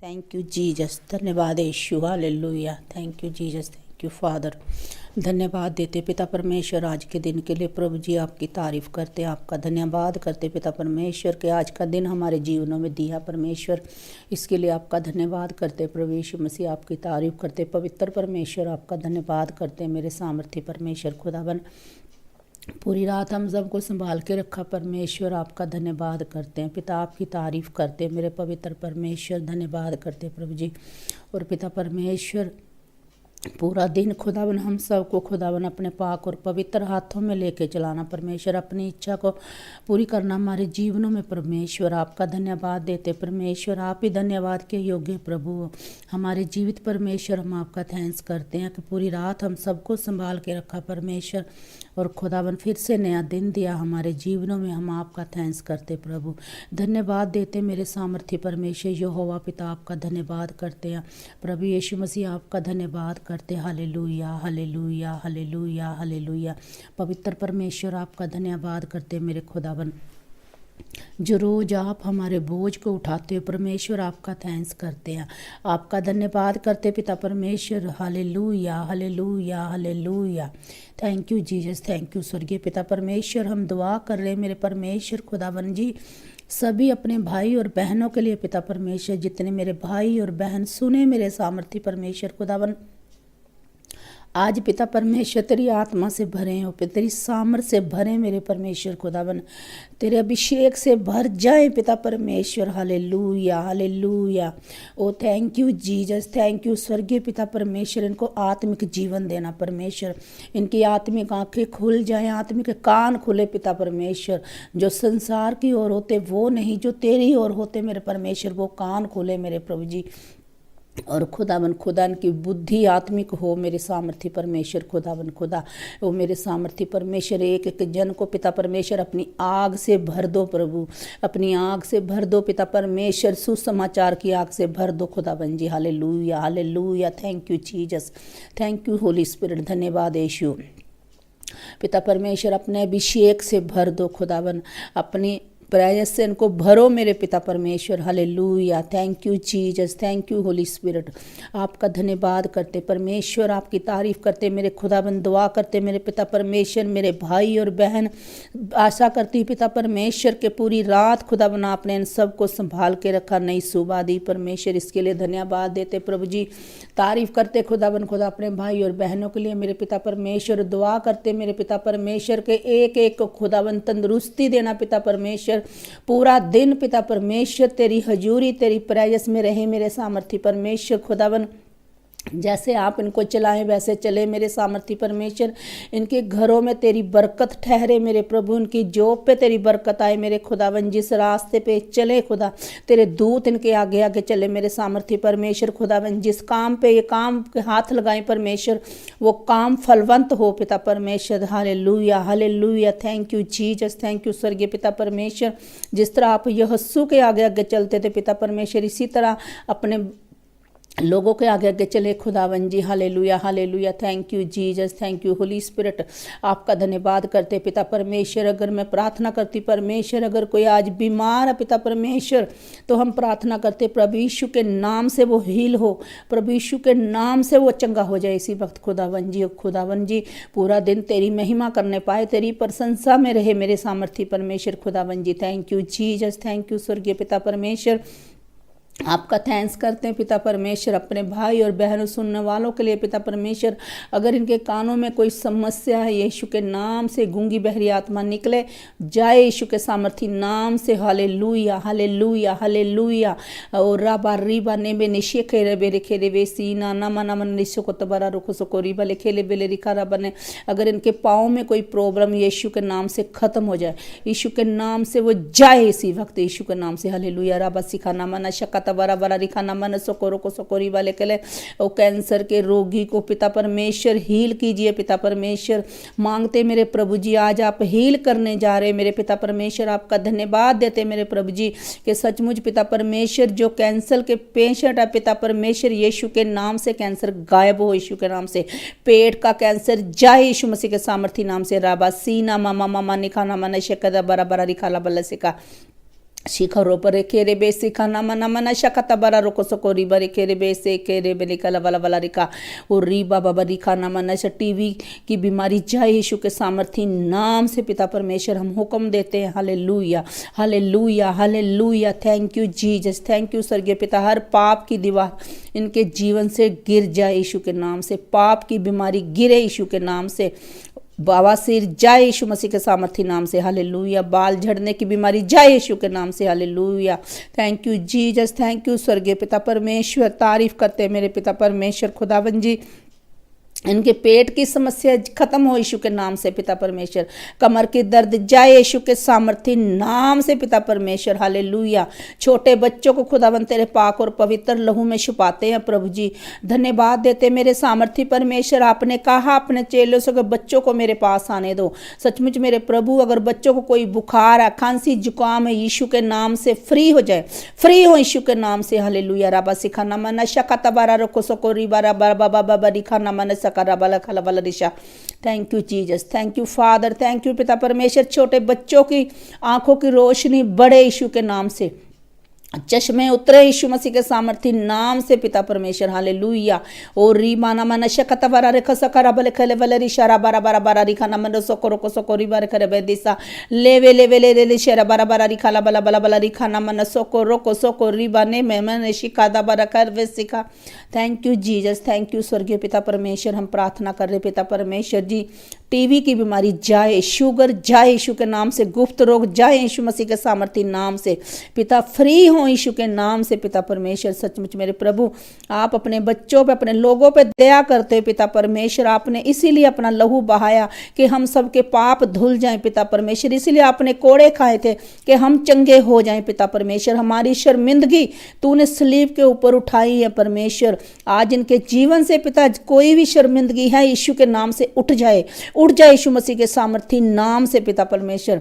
Thank you Jesus. धन्यवाद Yeshu. Hallelujah. Thank you Jesus. Thank you Father. धन्यवाद देते पिता परमेश्वर आज के दिन के लिए। प्रभु जी आपकी तारीफ करते, आपका धन्यवाद करते पिता परमेश्वर के आज का दिन हमारे जीवनों में दिया परमेश्वर, इसके लिए आपका धन्यवाद करते। प्रभु यीशु मसीह आपकी तारीफ करते। पवित्र परमेश्वर आपका धन्यवाद करते। मेरे सामर्थ्य परमेश्वर खुदावन, पूरी रात हम सबको संभाल के रखा परमेश्वर, आपका धन्यवाद करते हैं पिता, आपकी तारीफ करते हैं मेरे पवित्र परमेश्वर, धन्यवाद करते प्रभु जी। और पिता परमेश्वर पूरा दिन खुदावन हम सबको खुदावन अपने पाक और पवित्र हाथों में लेके चलाना परमेश्वर, अपनी इच्छा को पूरी करना हमारे जीवनों में परमेश्वर, आपका धन्यवाद देते परमेश्वर। आप ही धन्यवाद के योग्य प्रभु हमारे जीवित परमेश्वर, हम आपका थैंक्स करते हैं कि पूरी रात हम सबको संभाल के रखा परमेश्वर, और खुदावन फिर से नया दिन दिया हमारे जीवनों में, हम आपका थैंक्स करते प्रभु, धन्यवाद देते मेरे सामर्थ्य परमेश्वर यहोवा पिता, आपका धन्यवाद करते हैं प्रभु यीशु मसीह, आपका धन्यवाद करते। Hallelujah hallelujah hallelujah hallelujah. पवित्र परमेश्वर आपका धन्यवाद करते मेरे खुदावन, जो रोज आप हमारे बोझ को उठाते हो परमेश्वर, आपका थैंक्स करते हैं, आपका धन्यवाद करते पिता परमेश्वर। हालेलुया hallelujah hallelujah. Thank you Jesus. Thank you स्वर्गीय पिता परमेश्वर। हम दुआ कर रहे हैं मेरे परमेश्वर खुदावन जी, सभी अपने भाई और बहनों के लिए पिता परमेश्वर, जितने मेरे भाई और बहन सुने मेरे सामर्थ्य परमेश्वर खुदावन, आज पिता परमेश्वर तेरी आत्मा से भरे हो, तेरी सामर्थ से भरे मेरे परमेश्वर खुदावन, तेरे अभिषेक से भर जाए पिता परमेश्वर। हालेलुया हालेलुया। ओ thank you Jesus. Thank you स्वर्गीय पिता परमेश्वर, इनको आत्मिक जीवन देना परमेश्वर, इनकी आत्मिक आंखें खुल जाएं, आत्मिक कान खुले पिता परमेश्वर, जो संसार की ओर होते वो नहीं, जो तेरी ओर होते मेरे परमेश्वर वो कान खुले मेरे प्रभु जी। और खुदावन खुदा की बुद्धि आत्मिक हो मेरे सामर्थ्य परमेश्वर खुदावन खुदा, वो मेरे सामर्थ्य परमेश्वर एक एक जन को पिता परमेश्वर अपनी आग से भर दो प्रभु, अपनी आग से भर दो पिता परमेश्वर, सुसमाचार की आग से भर दो खुदावन जी। Hallelujah hallelujah. Thank you Jesus. Thank you Holy Spirit. धन्यवाद यीशु पिता परमेश्वर, अपने अभिषेक से भर दो खुदावन, अपनी प्रयास से इनको भरो मेरे पिता परमेश्वर। Hallelujah. Thank you Jesus. Thank you Holy Spirit. आपका धन्यवाद करते परमेश्वर, आपकी तारीफ करते मेरे खुदाबंद, दुआ करते मेरे पिता परमेश्वर, मेरे भाई और बहन आशा करती पिता परमेश्वर के पूरी रात खुदाबंद आपने इन सबको संभाल के रखा, नई सुबह दी परमेश्वर, इसके लिए धन्यवाद देते प्रभु जी। तारीफ करते खुदाबंद खुदा अपने भाई और बहनों के लिए मेरे पिता परमेश्वर, दुआ करते मेरे पिता परमेश्वर के एक एक खुदाबंद तंदुरुस्ती देना पिता परमेश्वर, पूरा दिन पिता परमेश्वर तेरी हजूरी तेरी प्रयास में रहे मेरे सामर्थ्य परमेश्वर खुदावन, जैसे आप इनको चलाएं वैसे चले मेरे सामर्थ्य परमेश्वर, इनके घरों में तेरी बरकत ठहरे मेरे प्रभु, उनकी जॉब पे तेरी बरकत आए मेरे खुदावन, जिस रास्ते पे चले खुदा तेरे दूत इनके आगे आगे चले मेरे सामर्थ्य परमेश्वर खुदावन, जिस काम पे ये काम के हाथ लगाएं परमेश्वर वो काम फलवंत हो पिता परमेश्वर। हालेलुया hallelujah. Thank you Jesus. Thank you स्वर्गीय पिता परमेश्वर, जिस तरह आप यहोशू के आगे आगे चलते थे पिता परमेश्वर, इसी तरह अपने लोगों के आगे आगे चले खुदावन जी। Hallelujah hallelujah. Thank you Jesus. Thank you Holy Spirit. आपका धन्यवाद करते पिता परमेश्वर। अगर मैं प्रार्थना करती परमेश्वर, अगर कोई आज बीमार है पिता परमेश्वर, तो हम प्रार्थना करते प्रभु यीशु के नाम से वो हील हो, प्रभु यीशु के नाम से वो चंगा हो जाए इसी वक्त खुदावन जी। खुदावन जी पूरा दिन तेरी महिमा करने पाए, तेरी प्रशंसा में रहे मेरे सामर्थ्य परमेश्वर खुदावन जी। Thank you Jesus. Thank you स्वर्गीय पिता परमेश्वर। आपका थैंक्स करते हैं पिता परमेश्वर, अपने भाई और बहनों सुनने वालों के लिए पिता परमेश्वर, अगर इनके कानों में कोई समस्या है यीशु के नाम से गूंगी बहरी आत्मा निकले जाए यीशु के सामर्थ्य नाम से। Hallelujah hallelujah hallelujah. और राबा रीबा नेबे निशे खेरे बेरे खेरे वे सीना नम नम निशो को तबरा रुखो सको रीबा ले खेले बेले रिखारा बने, अगर इनके पाँव में कोई प्रॉब्लम यीशु के नाम से खत्म हो जाए, यीशु के नाम से वो जाए इसी वक्त यीशु के नाम से। हालेलुया। राबा सिखाना मना शका बरा बरा रिखाना मन सोकोरो को सोकोरी वाले के लिए और कैंसर के रोगी को पिता परमेश्वर हील कीजिए पिता परमेश्वर, मांगते मेरे प्रभु जी आज आप हील करने जा रहे मेरे पिता परमेश्वर, आपका धन्यवाद देते मेरे प्रभु जी कि सचमुच पिता परमेश्वर जो कैंसर के पेशेंट है पिता परमेश्वर यीशु के नाम से कैंसर गायब हो, यीशु के नाम से पेट का कैंसर जाए यीशु मसीह के सामर्थ्य नाम से। राबा सीना मामा मामा निखाना मन शेकदा बरा बरा रिखाला बल्ला सिका शिखरो पर केरे बेसे खाना मना मना शकता बरा रोको सकोरी बरे केरे बेसे केरे बेले कला वाला वाला रिका और रीबा बाबा रिका ना मना टीवी की बीमारी जाए यीशु के सामर्थी नाम से पिता परमेश्वर हम हुक्म देते हैं। Hallelujah hallelujah hallelujah. Thank you Jesus, thank you स्वर्गीय पिता। हर पाप की दीवार इनके जीवन से गिर जाए यीशु के नाम से, पाप की बीमारी गिरे यीशु के नाम से, बवासीर जाए यीशु मसीह के सामर्थी नाम से। हालेलुया। बाल झड़ने की बीमारी जाए यीशु के नाम से। Hallelujah. Thank you Jesus, thank you स्वर्गीय पिता परमेश्वर। तारीफ करते हैं मेरे पिता परमेश्वर खुदावन जी। इनके पेट की समस्या खत्म हो यीशु के नाम से पिता परमेश्वर। कमर की दर्द जाए यीशु के सामर्थी नाम से पिता परमेश्वर। हालेलुया। छोटे बच्चों को खुदावन तेरे पाक और पवित्र लहू में छुपाते हैं प्रभु जी। धन्यवाद देते मेरे सामर्थी परमेश्वर। आपने कहा अपने चेलों से बच्चों को मेरे पास आने दो। सचमुच मेरे प्रभु, अगर बच्चों को कोई बुखार है, खांसी जुकाम है, यीशु के नाम से फ्री हो जाए, फ्री हो यीशु के नाम से। हालेलुया। राबा सिखाना मना शका तबारा रखो सकोरी बारा बाबा बाबा रिखाना मन thank you Jesus, thank you father, thank you पिता परमेश्वर। छोटे बच्चों की आंखों की रोशनी बढ़े यीशु के नाम से, चश्मे उतरे यीशु मसीह के सामर्थी नाम से पिता परमेश्वर। हालेलुया। और री माना मन शकत बारा रेख सकरा बले खले बले रिशारा बारा बारा बारा रिखा न मन सोको रोको सोको री बारे करे बेदिसा लेवे लेवे ले ले शेरा बारा बारा रिखा ला बला बला बला रिखा न मन सोको रोको सोको री बाने में मन शिकादा बारा कर वे सिखा। Thank you Jesus, thank you स्वर्गीय पिता परमेश्वर। हम प्रार्थना कर रहे पिता परमेश्वर जी, टीवी की बीमारी जाए, शुगर जाए यीशु के नाम से, गुप्त रोग जाए यीशु मसीह के सामर्थी नाम से पिता। फ्री हो यीशु के नाम से पिता परमेश्वर। सचमुच मेरे प्रभु, आप अपने बच्चों पे, अपने लोगों पे दया करते हो पिता परमेश्वर। आपने इसीलिए अपना लहू बहाया कि हम सबके पाप धुल जाएं पिता परमेश्वर। इसीलिए आपने कोड़े खाए थे कि हम चंगे हो जाएं पिता परमेश्वर। हमारी शर्मिंदगी तूने सलीब के ऊपर उठाई है परमेश्वर। आज इनके जीवन से पिता कोई भी शर्मिंदगी है यीशु के नाम से उठ जाए, उठ जाए यीशु मसीह के सामर्थी नाम से पिता परमेश्वर।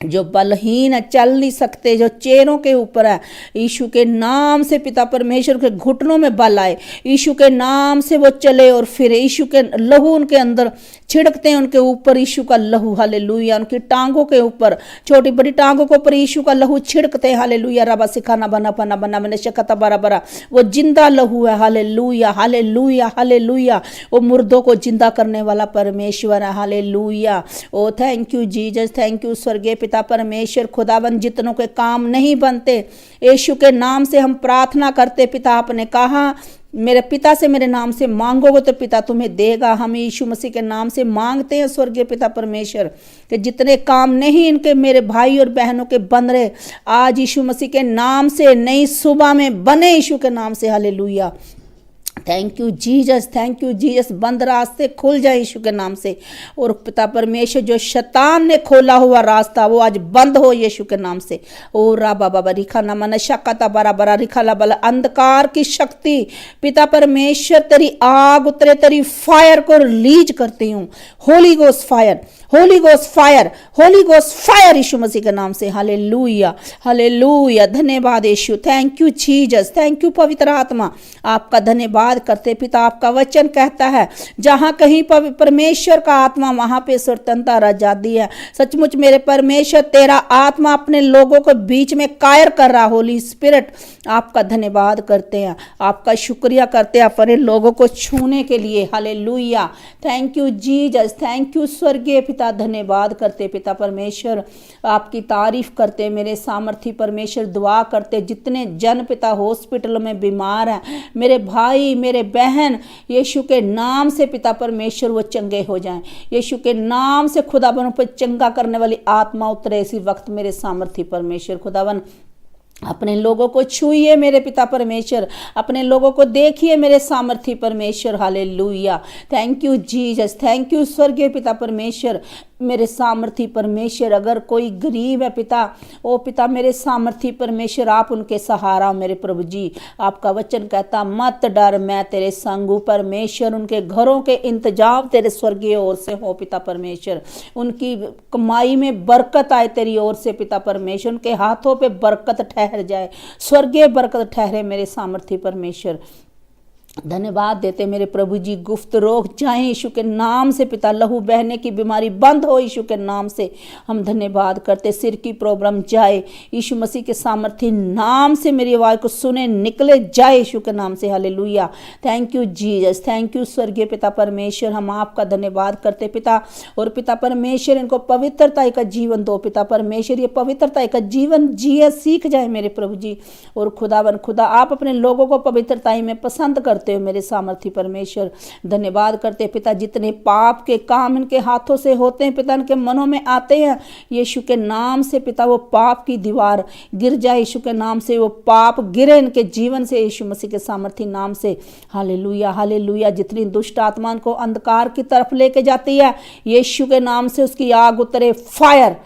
जो बलहीन है, चल नहीं सकते, जो चेहरों के ऊपर है, यीशु के नाम से पिता परमेश्वर के घुटनों में बल आए, यीशु के नाम से वो चले और फिरे। यीशु के लहू उनके अंदर छिड़कते हैं, उनके ऊपर यीशु का लहू। हालेलुया। उनकी टांगों के ऊपर, छोटी बड़ी टांगों के ऊपर यीशु का लहू छिड़कते हैं। हालेलुया। रबा सिखाना बना बना बना मैंने शकता बरा बरा, वो जिंदा लहू है। हालेलुया हालेलुया हालेलुया। वो मुर्दों को जिंदा करने वाला परमेश्वर है। हालेलुया। ओ thank you Jesus, thank you स्वर्गीय पिता परमेश्वर। खुदावन जितनों के काम नहीं बनते, यीशु के नाम से हम प्रार्थना करते पिता। आपने कहा मेरे पिता से मेरे नाम से मांगोगे तो पिता तुम्हें देगा। हम यीशु मसीह के नाम से मांगते हैं स्वर्गीय पिता परमेश्वर कि जितने काम नहीं इनके मेरे भाई और बहनों के बन रहे, आज यीशु मसीह के नाम से नई सुबह में बने यीशु के नाम से। Hallelujah. Thank you Jesus, thank you Jesus. बंद रास्ते खुल जाए यीशु के नाम से। और पिता परमेश्वर, जो शैतान ने खोला हुआ रास्ता वो आज बंद हो यीशु के नाम से। ओ रा बाबा रिखा ना मन शक्ता बरा बरा रिखा ला बला। अंधकार की शक्ति पिता परमेश्वर, तेरी आग उतरे, तेरी फायर को रिलीज करती हूँ। Holy Ghost fire, Holy Ghost fire, Holy Ghost fire Yeshu Masih के नाम से। Hallelujah hallelujah. धन्यवाद Yeshu, thank you Jesus, thank you पवित्र आत्मा। आपका धन्यवाद करते पिता। आपका वचन कहता है जहां कहीं परमेश्वर का आत्मा वहां पे स्वतंत्रता आजादी है। सचमुच मेरे परमेश्वर, तेरा आत्मा अपने लोगों को बीच में कायर कर रहा। होली स्पिरिट, आपका धन्यवाद करते हैं, आपका शुक्रिया करते हैं अपने लोगों को छूने के लिए। Hallelujah. Thank you Jesus, thank you स्वर्गीय पिता। धन्यवाद करते पिता परमेश्वर, आपकी तारीफ करते मेरे सामर्थी परमेश्वर। दुआ करते जितने जन पिता हॉस्पिटल में बीमार हैं, मेरे भाई मेरे बहन, यीशु के नाम से पिता परमेश्वर वो चंगे हो जाएं। यीशु के नाम से खुदावन पर चंगा करने वाली आत्मा उतरे इसी वक्त मेरे सामर्थी परमेश्वर। खुदावन अपने लोगों को छूइए मेरे पिता परमेश्वर, अपने लोगों को देखिए मेरे सामर्थी परमेश्वर। Hallelujah. Thank you Jesus, thank you स्वर्गीय पिता परमेश्वर। मेरे सामर्थी परमेश्वर, अगर कोई गरीब है पिता, ओ पिता मेरे सामर्थी परमेश्वर, आप उनके सहारा मेरे प्रभु जी। आपका वचन कहता मत डर, मैं तेरे संग हूं परमेश्वर। उनके घरों के इंतजाम तेरे स्वर्गीय ओर से हो पिता परमेश्वर। उनकी कमाई में बरकत आए तेरी ओर से पिता परमेश्वर। उनके हाथों पे बरकत ठहर जाए, स्वर्गीय बरकत ठहरे मेरे सामर्थी परमेश्वर। धन्यवाद देते मेरे प्रभु जी, गुप्त रोग जाए यीशु के नाम से पिता, लहू बहने की बीमारी बंद हो यीशु के नाम से। हम धन्यवाद करते, सिर की प्रॉब्लम जाए यीशु मसीह के सामर्थ्य नाम से, मेरी आवाज़ को सुने निकले जाए यीशु के नाम से। Hallelujah, thank you Jesus, thank you स्वर्गीय पिता परमेश्वर, हम आपका धन्यवाद करते पिता। और पिता परमेश्वर इनको पवित्रता का जीवन दो पिता परमेश्वर, ये पवित्रता का जीवन जिए सीख जाए मेरे प्रभु जी। और खुदावन खुदा, आप अपने लोगों को पवित्रता में पसंद करते हो मेरे सामर्थी परमेश्वर। धन्यवाद करते पिता, जितने पाप के काम इनके हाथों से होते हैं पिता, इनके मनों में आते हैं यीशु के नाम से पिता, वो पाप की दीवार गिर जाए यीशु के नाम से, वो पाप गिरे इनके जीवन से यीशु मसीह के सामर्थी नाम से। Hallelujah hallelujah. जितनी दुष्ट आत्मा को अंधकार की तरफ लेके जाती है यीशु के नाम से, उसकी आग उतरे, fire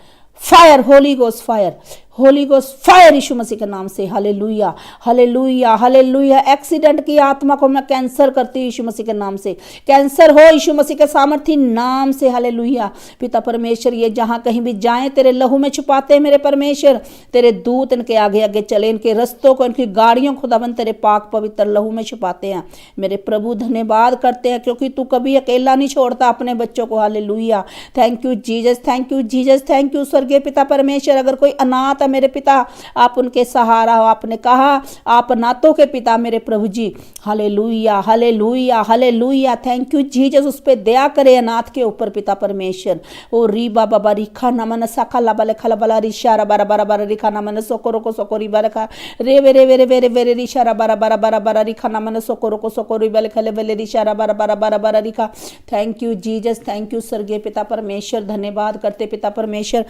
fire, Holy Ghost fire, Holy Ghost fire Yeshu Masih के नाम से। Hallelujah hallelujah hallelujah. एक्सीडेंट की आत्मा को मैं कैंसर करती हूँ यीशु मसीह के नाम से, कैंसर हो यीशु मसीह के सामर्थी नाम से। हालेलुया पिता परमेश्वर, ये जहाँ कहीं भी जाएं तेरे लहू में छुपाते हैं मेरे परमेश्वर, तेरे दूत इनके आगे आगे चले, इनके रस्तों को, इनकी गाड़ियों खुदाबंद तेरे पाक पवित्र लहू में छुपाते हैं मेरे प्रभु। धन्यवाद करते हैं क्योंकि तू कभी अकेला नहीं छोड़ता अपने बच्चों को। Hallelujah, thank you Jesus, thank you Jesus, thank you स्वर्गीय पिता परमेश्वर। अगर कोई अनाथ है मेरे पिता, आप उनके सहारा हो, आपने कहा आप नातों के पिता मेरे प्रभु जी। Hallelujah hallelujah hallelujah, thank you Jesus. उस पे दया करे अनाथ के ऊपर पिता परमेश्वर। ओ री बाबा बा रिखा नमन सखा ला बले खला बला रिशारा बारा बारा बारा रिखा नमन सोकोरो को सोकोरी बारा खा रे वेरे वेरे वेरे वेरे रिशारा बारा बारा बारा बारा रिखा नमन सोकोरो को सोकोरी बले खले बले रिशारा बारा बारा बारा बारा रिखा। Thank you Jesus, thank you स्वर्गीय पिता परमेश्वर। धन्यवाद करते पिता परमेश्वर।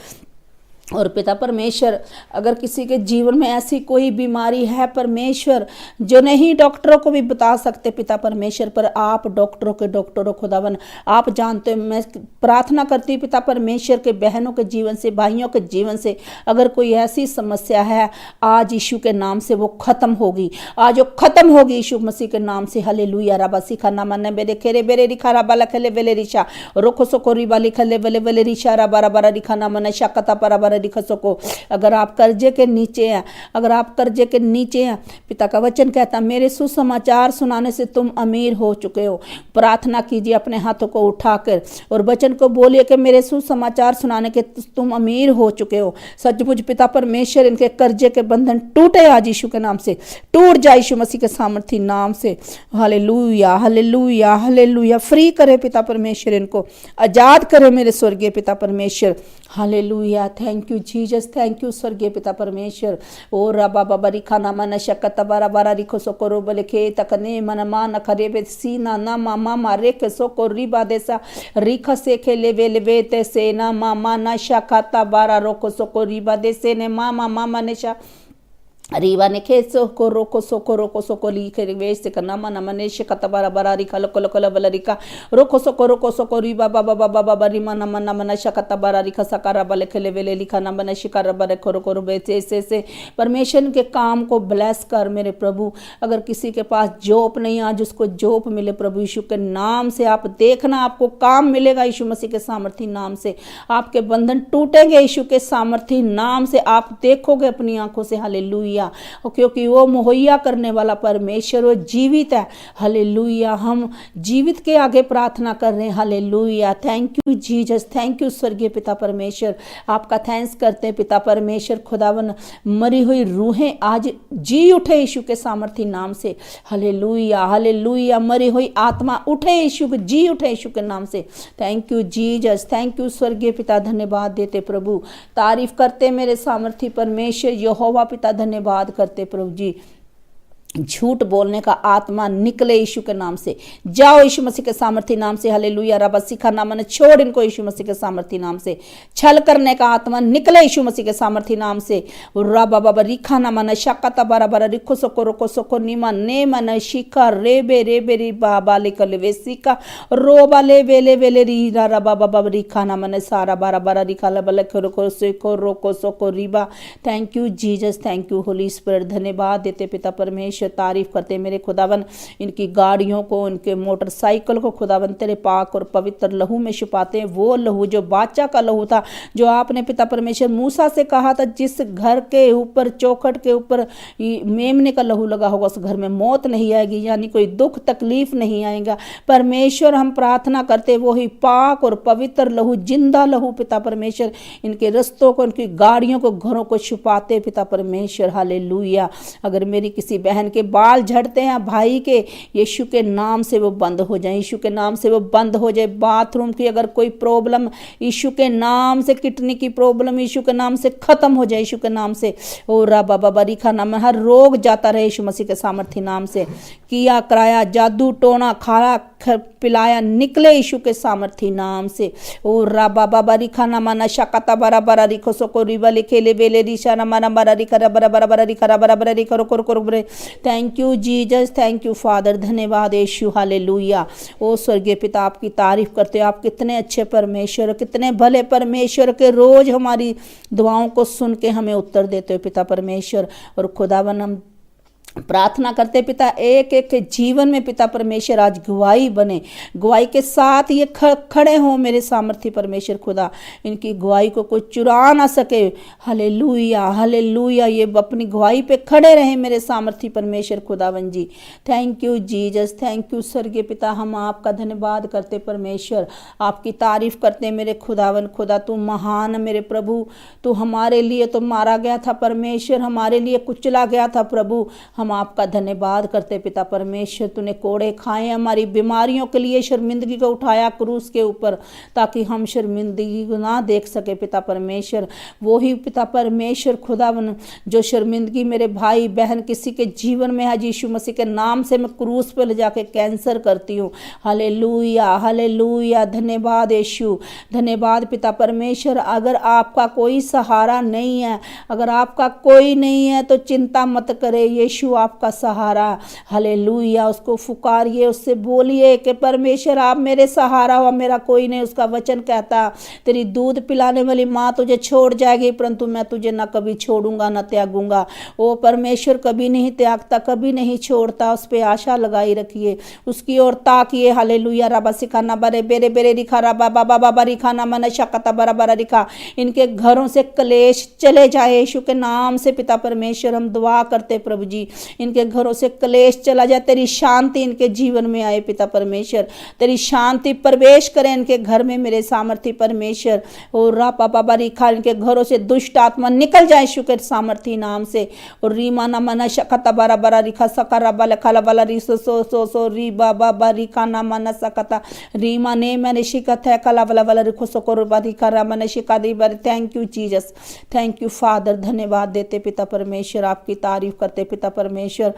और पिता परमेश्वर, अगर किसी के जीवन में ऐसी कोई बीमारी है परमेश्वर जो नहीं डॉक्टरों को भी बता सकते पिता परमेश्वर, पर आप डॉक्टरों के डॉक्टरों खुदावन आप जानते हो। मैं प्रार्थना करती हूँ पिता परमेश्वर के बहनों के जीवन से, भाइयों के जीवन से, अगर कोई ऐसी समस्या है आज यीशु के नाम से वो खत्म होगी, आज वो खत्म होगी यीशु मसीह के नाम से। हालेलुया रबा सिखा ना मन बेरे खेरे बेरे रिखा रबा लखले वेले रिशा रोखो सोकोरी वाली खले वेले वेले रिशा रबा रबा रिखा ना मन शक्ता पर दिखा सको। अगर आप कर्जे के नीचे हैं, अगर आप कर्जे के नीचे हैं, पिता का वचन कहता मेरे सुसमाचार सुनाने से तुम अमीर हो चुके हो। प्रार्थना कीजिए अपने हाथों को उठाकर और वचन को बोलिए कि मेरे सुसमाचार सुनाने के तुम अमीर हो चुके हो। सचमुच पिता परमेश्वर इनके कर्जे के बंधन टूटे आज यीशु के नाम से, टूट जाए यीशु मसीह के सामर्थी नाम से। Hallelujah hallelujah hallelujah. फ्री करे पिता परमेश्वर, इनको आजाद करे मेरे स्वर्गीय पिता परमेश्वर। Hallelujah, thank you Jesus, thank you स्वर्गीय पिता परमेश्वर। ओ रबा बाबा रिखा ना मन शक्ता बारा बारा रिखो सोकोरो बले खे तकने मन मान खरे बे सीना ना मामा मारे के सोको रिबा देसा रिखा से खेले वेले वेते से ना मामा ना शक्ता बारा रोको सोको रिबा देसे ने मामा मामा ने शा रीवा ने खे सोको रोको सोको लिखे वेश से करना मन मने शक्ता बारा बारा रिखा लोको लोको लबल रिखा रोको सोको रिबा बाबा बाबा बाबा रिमा न मन मन शक्ता बारा रिखा सकारा बले खेले वेले लिखा न मन शिकार बरे खोरो खोरो बेचे से परमेश्वर के काम को ब्लेस कर मेरे प्रभु। अगर किसी के पास जॉब नहीं, आज उसको जॉब मिले प्रभु यीशु के नाम से। आप देखना आपको काम मिलेगा यीशु मसीह के सामर्थी नाम से। आपके बंधन टूटेंगे यीशु के सामर्थी नाम से, आप देखोगे अपनी आंखों से। हालेलुया, क्योंकि वो मुहैया करने वाला परमेश्वर वो जीवित है। हालेलुया, हम जीवित के आगे प्रार्थना कर रहे हैं। Hallelujah, thank you Jesus, thank you स्वर्गीय पिता परमेश्वर। आपका थैंक्स करते हैं पिता परमेश्वर। खुदावन मरी हुई रूहें आज जी उठे यीशु के सामर्थी नाम से। हालेलुया हालेलुया, मरी हुई आत्मा उठे यीशु के, जी उठे यीशु के नाम से। Thank you Jesus, thank you स्वर्गीय पिता। धन्यवाद देते प्रभु, तारीफ करते मेरे सामर्थी परमेश्वर यहोवा पिता। धन्यवाद करते प्रभु जी। झूठ बोलने का आत्मा निकले यीशु के नाम से, जाओ यीशु मसीह के सामर्थी नाम से। हालेलुया रबा सिखा ना मन छोड़ इनको यीशु मसीह के सामर्थी नाम से। छल करने का आत्मा निकले यीशु मसीह के सामर्थी नाम से। रबा बाबा रिखा ना मन शक्ता बारा बारा रिखो सोको रोको सोको निमा ने मन शिखा रेबे रे बाबा लेकर वे सिका रोबा ले वेले वेले री रबा बाबा रिखा ना मन सारा बारा बारा रिखा लबल रोको सोको रोको सोको Riba. Thank you Jesus, thank you Holy Spirit. धन्यवाद देते पिता परमेश्वर। परमेश्वर तारीफ करते मेरे खुदावन इनकी गाड़ियों को, इनके मोटरसाइकिल को खुदावन तेरे पाक और पवित्र लहू में छुपाते हैं। वो लहू जो बादशाह का लहू था, जो आपने पिता परमेश्वर मूसा से कहा था, जिस घर के ऊपर चौखट के ऊपर मेमने का लहू लगा होगा उस घर में मौत नहीं आएगी, यानी कोई दुख तकलीफ नहीं आएगा। परमेश्वर हम प्रार्थना करते वही पाक और पवित्र लहू, जिंदा लहू पिता परमेश्वर इनके रस्तों को, इनकी गाड़ियों को, घरों को छुपाते पिता परमेश्वर। हालेलुया। अगर मेरी किसी बहन के बाल झड़ते हैं, भाई के, यीशु के नाम से वो बंद हो जाए, यीशु के नाम से वो बंद हो जाए। बाथरूम की अगर कोई प्रॉब्लम, यीशु के नाम से, किडनी की प्रॉब्लम यीशु के नाम से खत्म हो जाए, यीशु के नाम से। ओ रबा बाबा रिखा नाम, हर रोग जाता रहे यीशु मसीह के सामर्थ्य नाम से। किया कराया, जादू टोना खाया पिलाया निकले यीशु के सामर्थ्य नाम से। ओ रबा बाबा रिखा नामा नशा कता बरा बरा रिखो सको रिबा लिखे ले बेले रिशा नामा ना बरा रिखा बरा बरा बरा रिखा बरा बरा रिखा रो करो बरे। Thank you Jesus, thank you Father, धन्यवाद यीशु। हालेलुया। ओ स्वर्गीय पिता आपकी तारीफ करते हो, आप कितने अच्छे परमेश्वर, कितने भले परमेश्वर के रोज हमारी दुआओं को सुन के हमें उत्तर देते हो पिता परमेश्वर। और खुदावन हम प्रार्थना करते पिता एक एक के जीवन में पिता परमेश्वर आज गवाही बने, गवाही के साथ ये खड़े हों मेरे सामर्थ्य परमेश्वर खुदा, इनकी गवाही को कोई चुरा ना सके। Hallelujah hallelujah. ये अपनी गवाही पे खड़े रहे मेरे सामर्थ्य परमेश्वर खुदावन जी। Thank you Jesus, thank you स्वर्गीय पिता। हम आपका धन्यवाद करते परमेश्वर, आपकी तारीफ करते मेरे खुदावन खुदा। तू महान मेरे प्रभु, तू हमारे लिए तो मारा गया था परमेश्वर, हमारे लिए कुचला गया था प्रभु। हम आपका धन्यवाद करते पिता परमेश्वर, तूने कोड़े खाए हमारी बीमारियों के लिए, शर्मिंदगी को उठाया क्रूस के ऊपर ताकि हम शर्मिंदगी को ना देख सके पिता परमेश्वर। वो ही पिता परमेश्वर खुदावन जो शर्मिंदगी मेरे भाई बहन किसी के जीवन में है, यीशु मसीह के नाम से मैं क्रूस पर ले जाके कैंसर करती हूँ। Hallelujah hallelujah. धन्यवाद यीशु, धन्यवाद पिता परमेश्वर। अगर आपका कोई सहारा नहीं है, अगर आपका कोई नहीं है तो चिंता मत करे, यीशु आपका सहारा। हालेलुया। उसको फुकारिए, उससे बोलिए कि परमेश्वर आप मेरे सहारा हो, मेरा कोई नहीं। उसका वचन कहता तेरी दूध पिलाने वाली माँ तुझे छोड़ जाएगी परंतु मैं तुझे ना कभी छोड़ूंगा ना त्यागूंगा। ओ परमेश्वर कभी नहीं त्यागता, कभी नहीं छोड़ता। उस पर आशा लगाई रखिए, उसकी ओर ताकिए। हालेलुया। रबा सिखाना बरे बेरे बेरे रिखा रबा बाबा बाबा रिखाना मन शक्ता बरा बरा रिखा। इनके घरों से क्लेश चले जाए यीशु के नाम से पिता परमेश्वर। हम दुआ करते प्रभु जी, इनके घरों से क्लेश चला जाए, तेरी शांति इनके जीवन में आए पिता परमेश्वर। तेरी शांति प्रवेश करे इनके घर में मेरे सामर्थ्य परमेश्वर। और रापा बाबा रिखा, इनके घरों से दुष्ट आत्मा निकल जाए यीशु के सामर्थ्य नाम से। और रीमा ना मना शकता बरा बरा रिखा सका बल खाला बला री सो सो सो सो री बाबा बा रिखा ना मना सकता रीमा ने मैंने शिकत है कला बला बला रिखो सको रा रिखा रा मैंने शिका दी बार। Thank you Jesus, thank you Father. धन्यवाद देते पिता परमेश्वर, आपकी तारीफ करते पिता परमेश्वर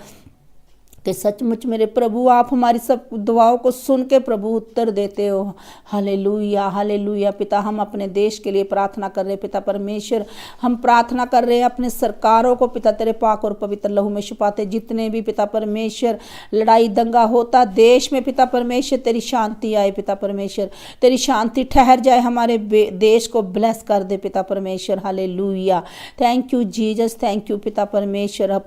कि सचमुच मेरे प्रभु आप हमारी सब दुआओं को सुन के प्रभु उत्तर देते हो। Hallelujah hallelujah. पिता हम अपने देश के लिए प्रार्थना कर रहे हैं पिता परमेश्वर, हम प्रार्थना कर रहे हैं अपने सरकारों को पिता तेरे पाक और पवित्र लहू में छुपाते। जितने भी पिता परमेश्वर लड़ाई दंगा होता देश में पिता परमेश्वर, तेरी शांति आए पिता परमेश्वर, तेरी शांति ठहर जाए, हमारे देश को ब्लेस कर दे पिता परमेश्वर। Hallelujah. Thank you Jesus, thank you पिता परमेश्वर।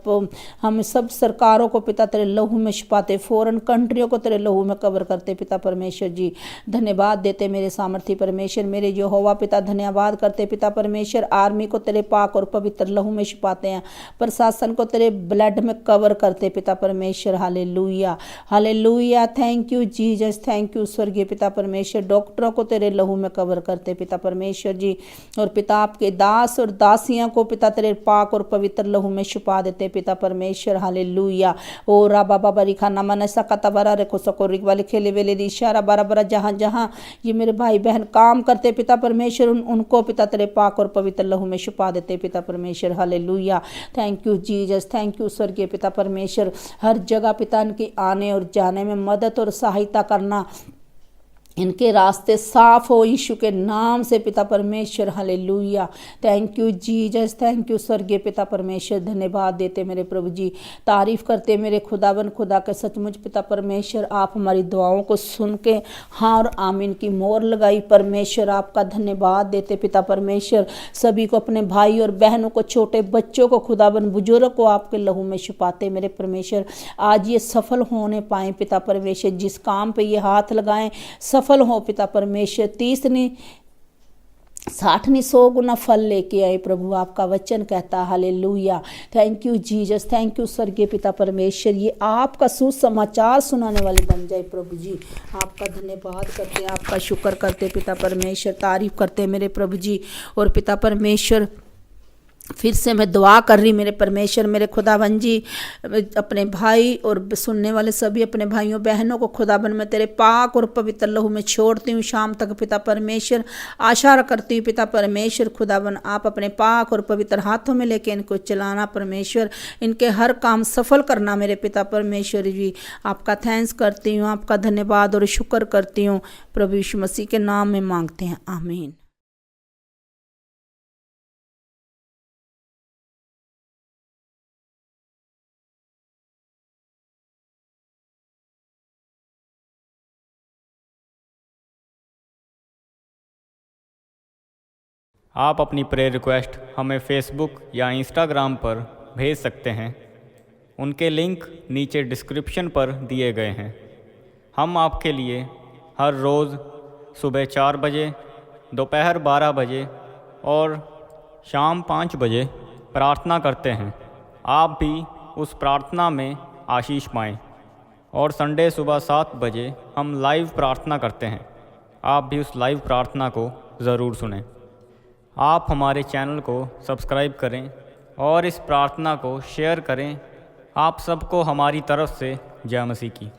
हम सब सरकारों को पिता तेरे लहू में छुपाते, फॉरेन कंट्रियों को तेरे लहू में कवर करते पिता परमेश्वर जी। धन्यवाद देते मेरे सामर्थ्य परमेश्वर, मेरे जो होवा पिता धन्यवाद करते पिता परमेश्वर। आर्मी को तेरे पाक और पवित्र लहू में छुपाते हैं, प्रशासन को तेरे ब्लड में कवर करते पिता परमेश्वर। हालेलुया hallelujah. Thank you Jesus, thank you स्वर्गीय पिता परमेश्वर। डॉक्टरों को तेरे लहू में कवर करते पिता परमेश्वर जी। और पिता आपके दास और दासियां को पिता तेरे पाक और पवित्र लहू में छुपा देते पिता परमेश्वर। हालेलुया। ओ बाबा बाबा रिखा ना मन सकता बरा रेखो सको रिक वाले खेले वेले इशारा बरा बरा जहाँ जहाँ ये मेरे भाई बहन काम करते पिता परमेश्वर, उनको पिता तेरे पाक और पवित्र लहू में छुपा देते पिता परमेश्वर। Hallelujah. Thank you Jesus, thank you स्वर्गीय पिता परमेश्वर। हर जगह पिता इनकी आने और जाने में मदद और सहायता करना इनके रास्ते साफ हो यीशु के नाम से पिता परमेश्वर। Hallelujah, thank you Jesus, thank you स्वर्गीय पिता परमेश्वर। धन्यवाद देते मेरे प्रभु जी, तारीफ करते मेरे खुदावन खुदा के। सचमुच पिता परमेश्वर आप हमारी दुआओं को सुन के हाँ और आमीन की मोहर लगाई परमेश्वर। आपका धन्यवाद देते पिता परमेश्वर। सभी को, अपने भाई और बहनों को, छोटे बच्चों को, खुदावन बुजुर्ग को आपके लहू में छुपाते मेरे परमेश्वर। आज ये सफल होने पाए पिता परमेश्वर, जिस काम पे ये हाथ लगाएं सफल हो पिता परमेश्वर। 30 नहीं 60 नहीं 100 गुना फल लेके आए प्रभु, आपका वचन कहता। Hallelujah, thank you Jesus, thank you स्वर्गीय पिता परमेश्वर। ये आपका सुसमाचार सुनाने वाले बन जाए प्रभु जी। आपका धन्यवाद करते हैं, आपका शुक्र करते पिता परमेश्वर, तारीफ करते मेरे प्रभु जी। और पिता परमेश्वर फिर से मैं दुआ कर रही मेरे परमेश्वर, मेरे खुदावन जी, अपने भाई और सुनने वाले सभी अपने भाइयों बहनों को खुदावन मैं तेरे पाक और पवित्र लहू में छोड़ती हूँ शाम तक पिता परमेश्वर। आशा करती हूँ पिता परमेश्वर खुदावन आप अपने पाक और पवित्र हाथों में लेके इनको चलाना परमेश्वर, इनके हर काम सफल करना मेरे पिता परमेश्वर जी। आपका थैंक्स करती हूँ, आपका धन्यवाद और शुक्र करती हूँ प्रभु यीशु मसीह के नाम में मांगते हैं, आमीन। आप अपनी प्रेयर रिक्वेस्ट हमें फेसबुक या इंस्टाग्राम पर भेज सकते हैं। उनके लिंक नीचे डिस्क्रिप्शन पर दिए गए हैं। हम आपके लिए हर रोज़ सुबह 4 बजे, दोपहर 12 बजे और शाम 5 बजे प्रार्थना करते हैं। आप भी उस प्रार्थना में आशीष पाएँ। और संडे सुबह 7 बजे हम लाइव प्रार्थना करते हैं। आप भी उस लाइव प्रार्थना को ज़रूर सुनें। आप हमारे चैनल को सब्सक्राइब करें और इस प्रार्थना को शेयर करें। आप सबको हमारी तरफ से जय मसीह की।